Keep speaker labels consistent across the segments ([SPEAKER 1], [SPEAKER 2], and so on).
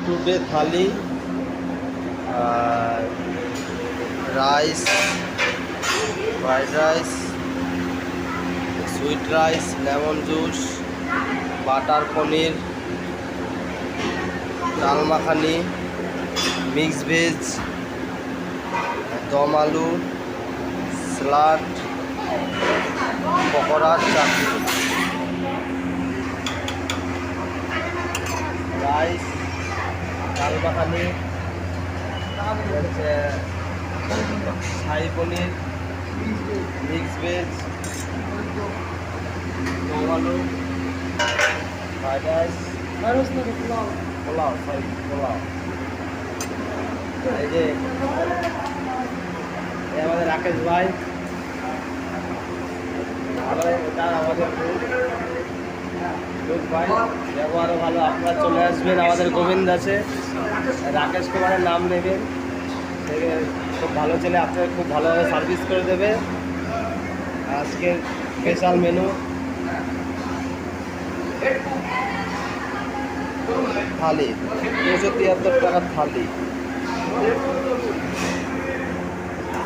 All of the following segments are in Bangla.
[SPEAKER 1] Today thali, rice, fried rice, sweet rice, lemon juice, butter paneer, dal makhani, mix veg, দম আলু, স্যালাড, পকোড়া, চাটনি। রাইস, ডাল মাখানি, হচ্ছে শাহী পনির, মিক্স ভেজ, দম আলু, ফ্রাইড রাইস, পোলাও, এই যে আমাদের রাকেশ ভাই, এটা আমাদের দুধ ভাই, ব্যবহারও ভালো। আপনারা চলে আসবেন আমাদের গোবিন্দ আছে, রাকেশ কুমারের নাম নেবেন, খুব ভালো ছেলে, আপনাকে খুব ভালোভাবে সার্ভিস করে দেবে। আজকের স্পেশাল মেনু থালি, 273 টাকার thali,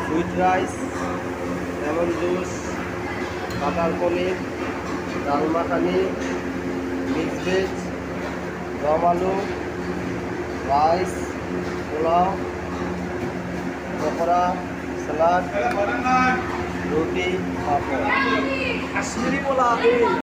[SPEAKER 1] sweet rice, lemon juice, butter paneer, dal makhani, mix veg, দম আলু, রাইস, পোলাও, পকোড়া, স্যালাড, রুটি, পাঁপড়।